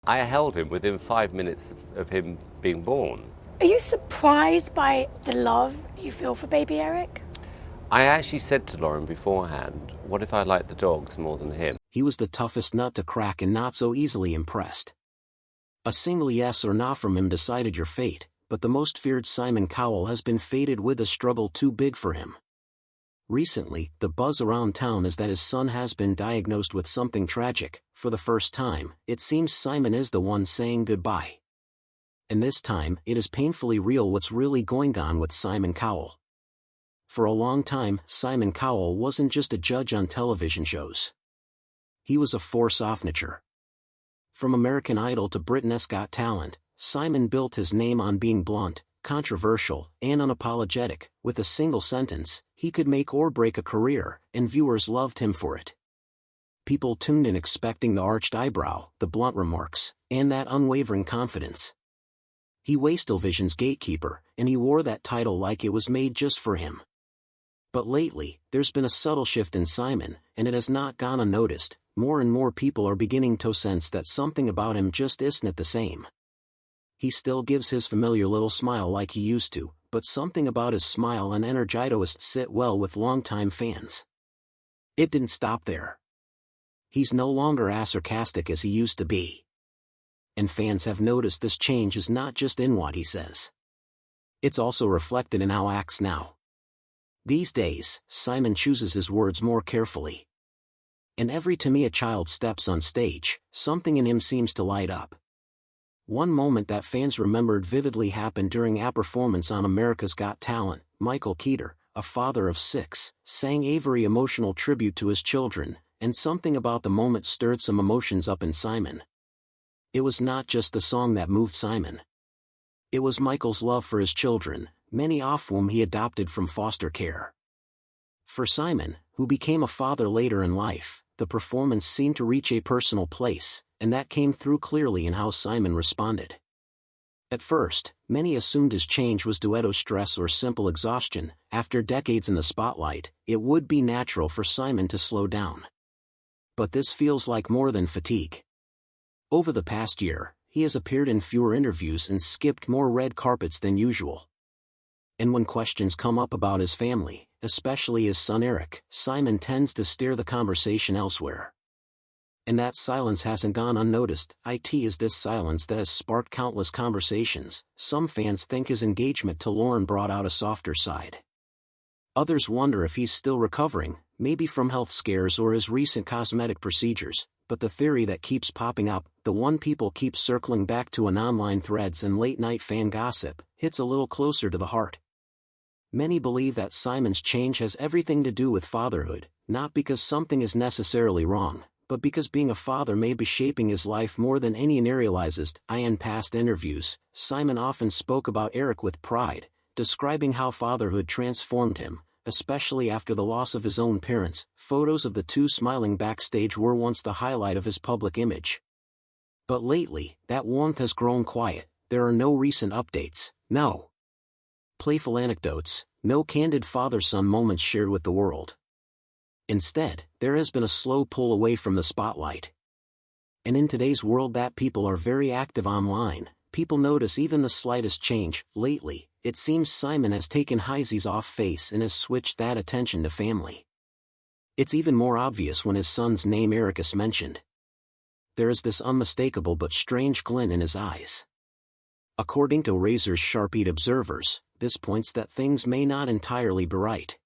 I held him within 5 minutes of him being born. Are you surprised by the love you feel for baby Eric? I actually said to Lauren beforehand, what if I liked the dogs more than him? He was the toughest nut to crack and not so easily impressed. A single yes or nah from him decided your fate, but the most feared Simon Cowell has been fated with a struggle too big for him. Recently, the buzz around town is that his son has been diagnosed with something tragic. For the first time, it seems Simon is the one saying goodbye. And this time, it is painfully real what's really going on with Simon Cowell. For a long time, Simon Cowell wasn't just a judge on television shows. He was a force of nature. From American Idol to Britain's Got Talent, Simon built his name on being blunt, controversial, and unapologetic. With a single sentence, he could make or break a career, and viewers loved him for it. People tuned in expecting the arched eyebrow, the blunt remarks, and that unwavering confidence. He was television's gatekeeper, and he wore that title like it was made just for him. But lately, there's been a subtle shift in Simon, and it has not gone unnoticed. More and more people are beginning to sense that something about him just isn't the same. He still gives his familiar little smile like he used to, but something about his smile and energitos sit well with longtime fans. It didn't stop there. He's no longer as sarcastic as he used to be. And fans have noticed this change is not just in what he says. It's also reflected in how he acts now. These days, Simon chooses his words more carefully. And every time a child steps on stage, something in him seems to light up. One moment that fans remembered vividly happened during a performance on America's Got Talent. Michael Keator, a father of 6, sang a very emotional tribute to his children, and something about the moment stirred some emotions up in Simon. It was not just the song that moved Simon. It was Michael's love for his children, many of whom he adopted from foster care. For Simon, who became a father later in life, the performance seemed to reach a personal place, and that came through clearly in how Simon responded. At first, many assumed his change was due to stress or simple exhaustion. After decades in the spotlight, it would be natural for Simon to slow down. But this feels like more than fatigue. Over the past year, he has appeared in fewer interviews and skipped more red carpets than usual. And when questions come up about his family, especially his son Eric, Simon tends to steer the conversation elsewhere. And that silence hasn't gone unnoticed. It is this silence that has sparked countless conversations. Some fans think his engagement to Lauren brought out a softer side. Others wonder if he's still recovering, maybe from health scares or his recent cosmetic procedures. But the theory that keeps popping up, the one people keep circling back to in online threads and late-night fan gossip, hits a little closer to the heart. Many believe that Simon's change has everything to do with fatherhood, not because something is necessarily wrong, but because being a father may be shaping his life more than anyone realizes. In past interviews, Simon often spoke about Eric with pride, describing how fatherhood transformed him, especially after the loss of his own parents. Photos of the two smiling backstage were once the highlight of his public image. But lately, that warmth has grown quiet. There are no recent updates, no playful anecdotes, no candid father-son moments shared with the world. Instead, there has been a slow pull away from the spotlight. And in today's world that people are very active online, people notice even the slightest change. Lately, it seems Simon has taken his off face and has switched that attention to family. It's even more obvious when his son's name Eric is mentioned. There is this unmistakable but strange glint in his eyes. According to razor sharp-eyed observers, this points that things may not entirely be right.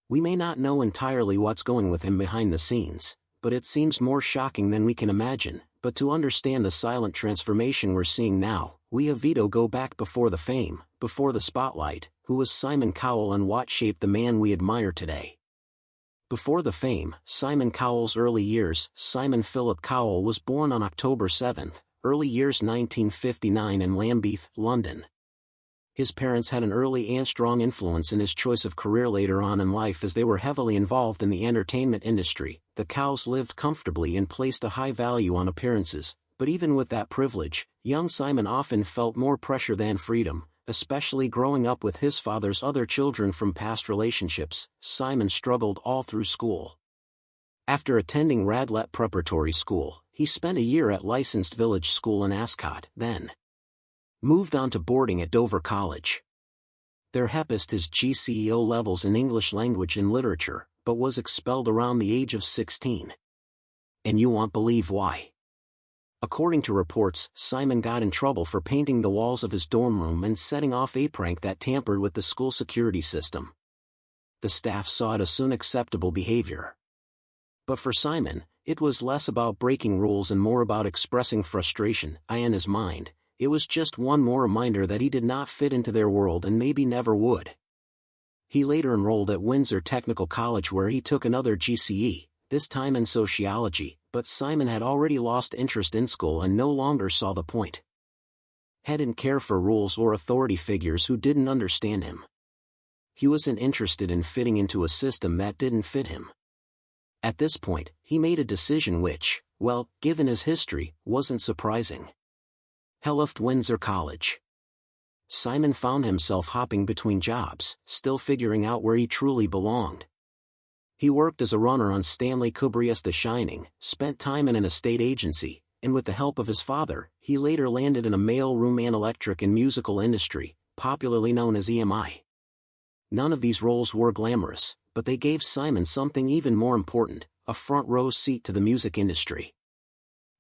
We may not know entirely what's going with him behind the scenes, but it seems more shocking than we can imagine. But to understand the silent transformation we're seeing now, we have to go back before the fame, before the spotlight. Who was Simon Cowell and what shaped the man we admire today? Before the fame, Simon Cowell's early years. Simon Philip Cowell was born on October 7, early years 1959 in Lambeth, London. His parents had an early and strong influence in his choice of career later on in life as they were heavily involved in the entertainment industry. The Cowells lived comfortably and placed a high value on appearances, but even with that privilege, young Simon often felt more pressure than freedom, especially growing up with his father's other children from past relationships. Simon struggled all through school. After attending Radlett Preparatory School, he spent a year at licensed village school in Ascot, then moved on to boarding at Dover College. There hepist his GCEO levels in English language and literature, but was expelled around the age of 16. And you won't believe why. According to reports, Simon got in trouble for painting the walls of his dorm room and setting off a prank that tampered with the school security system. The staff saw it as unacceptable behavior. But for Simon, it was less about breaking rules and more about expressing frustration. In his mind, it was just one more reminder that he did not fit into their world and maybe never would. He later enrolled at Windsor Technical College where he took another GCE, this time in sociology, but Simon had already lost interest in school and no longer saw the point. He didn't care for rules or authority figures who didn't understand him. He wasn't interested in fitting into a system that didn't fit him. At this point, he made a decision which, well, given his history, wasn't surprising. He left Windsor College. Simon found himself hopping between jobs, still figuring out where he truly belonged. He worked as a runner on Stanley Kubrick's The Shining, spent time in an estate agency, and with the help of his father, he later landed in a mail-room and electric and musical industry, popularly known as EMI. None of these roles were glamorous, but they gave Simon something even more important, a front-row seat to the music industry.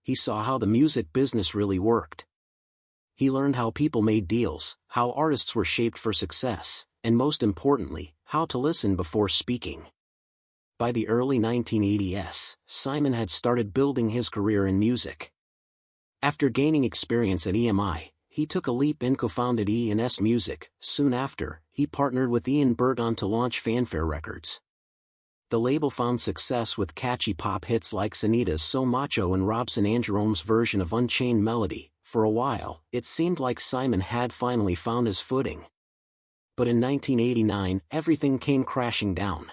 He saw how the music business really worked. He learned how people made deals, how artists were shaped for success, and most importantly, how to listen before speaking. By the early 1980s, Simon had started building his career in music. After gaining experience at EMI, he took a leap and co-founded E&S Music. Soon after, he partnered with Ian Burton to launch Fanfare Records. The label found success with catchy pop hits like Sanita's So Macho and Robson and Jerome's version of Unchained Melody. For a while, it seemed like Simon had finally found his footing. But in 1989, everything came crashing down.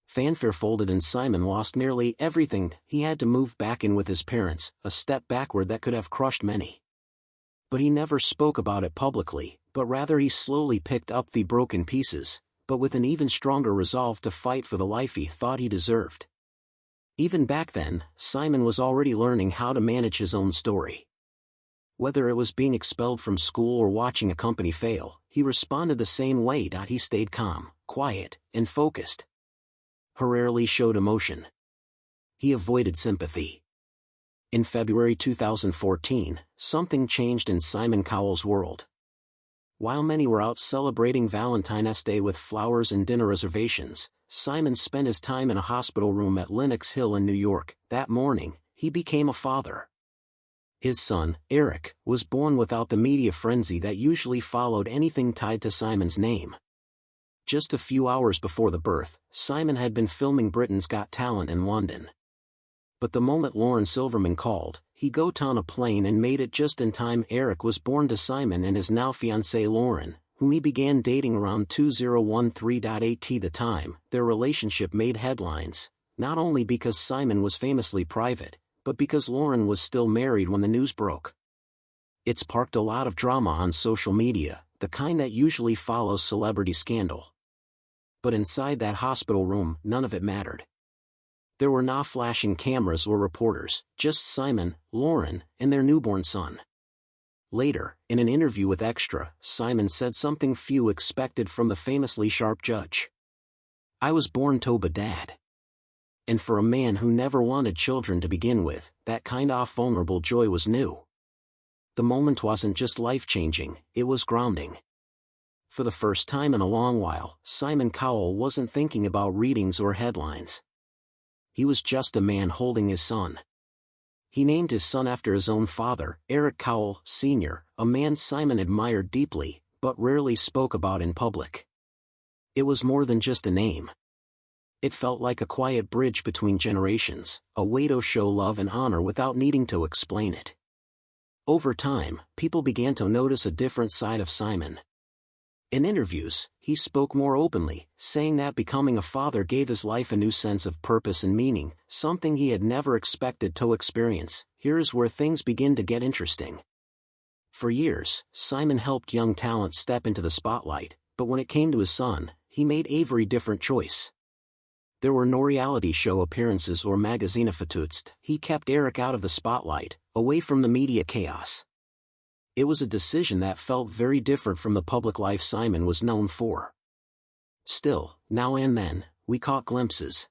Fanfare folded and Simon lost nearly everything. He had to move back in with his parents, a step backward that could have crushed many. But he never spoke about it publicly, but rather he slowly picked up the broken pieces, but with an even stronger resolve to fight for the life he thought he deserved. Even back then, Simon was already learning how to manage his own story. Whether it was being expelled from school or watching a company fail, he responded the same way. He stayed calm, quiet, and focused. He rarely showed emotion. He avoided sympathy. In February 2014, something changed in Simon Cowell's world. While many were out celebrating Valentine's Day with flowers and dinner reservations, Simon spent his time in a hospital room at Lenox Hill in New York. That morning, he became a father. His son, Eric, was born without the media frenzy that usually followed anything tied to Simon's name. Just a few hours before the birth, Simon had been filming Britain's Got Talent in London. But the moment Lauren Silverman called, he got on a plane and made it just in time. Eric was born to Simon and his now fiancée Lauren, whom he began dating around 2013. The time, their relationship made headlines, not only because Simon was famously private, but because Lauren was still married when the news broke. It sparked a lot of drama on social media, the kind that usually follows celebrity scandal. But inside that hospital room, none of it mattered. There were no flashing cameras or reporters, just Simon, Lauren, and their newborn son. Later, in an interview with Extra, Simon said something few expected from the famously sharp judge. "I was born to a dad." And for a man who never wanted children to begin with, that kind of vulnerable joy was new. The moment wasn't just life-changing, it was grounding. For the first time in a long while, Simon Cowell wasn't thinking about readings or headlines. He was just a man holding his son. He named his son after his own father, Eric Cowell, Sr., a man Simon admired deeply, but rarely spoke about in public. It was more than just a name. It felt like a quiet bridge between generations, a way to show love and honor without needing to explain it. Over time, people began to notice a different side of Simon. In interviews, he spoke more openly, saying that becoming a father gave his life a new sense of purpose and meaning, something he had never expected to experience. Here's where things begin to get interesting. For years, Simon helped young talent step into the spotlight, but when it came to his son, he made a very different choice. There were no reality show appearances or magazine photos. He kept Eric out of the spotlight, away from the media chaos. It was a decision that felt very different from the public life Simon was known for. Still, now and then, we caught glimpses.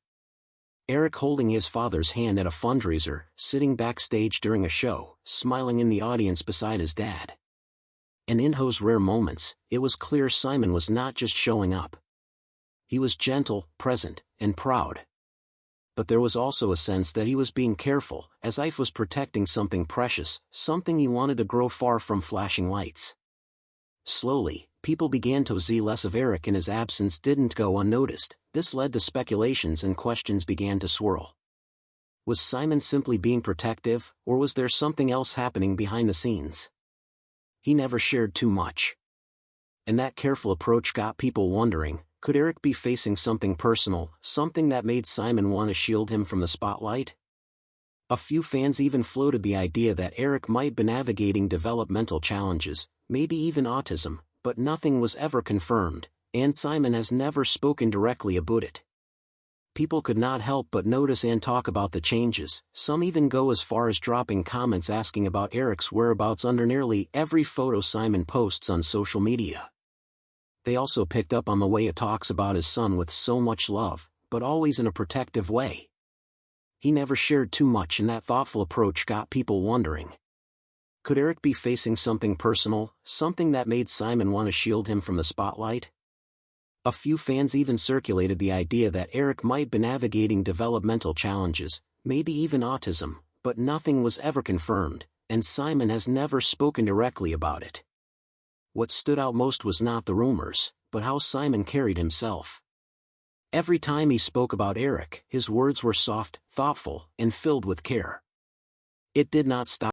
Eric holding his father's hand at a fundraiser, sitting backstage during a show, smiling in the audience beside his dad. And in those rare moments, it was clear Simon was not just showing up. He was gentle, present, and proud. But there was also a sense that he was being careful, as if was protecting something precious, something he wanted to grow far from flashing lights. Slowly, people began to see less of Eric and his absence didn't go unnoticed. This led to speculations and questions began to swirl. Was Simon simply being protective, or was there something else happening behind the scenes? He never shared too much. And that careful approach got people wondering, could Eric be facing something personal, something that made Simon want to shield him from the spotlight? A few fans even floated the idea that Eric might be navigating developmental challenges, maybe even autism, but nothing was ever confirmed, and Simon has never spoken directly about it. People could not help but notice and talk about the changes, some even go as far as dropping comments asking about Eric's whereabouts under nearly every photo Simon posts on social media. They also picked up on the way he talks about his son with so much love, but always in a protective way. He never shared too much, and that thoughtful approach got people wondering. Could Eric be facing something personal, something that made Simon want to shield him from the spotlight? A few fans even circulated the idea that Eric might be navigating developmental challenges, maybe even autism, but nothing was ever confirmed, and Simon has never spoken directly about it. What stood out most was not the rumors, but how Simon carried himself. Every time he spoke about Eric, his words were soft, thoughtful, and filled with care. It did not stop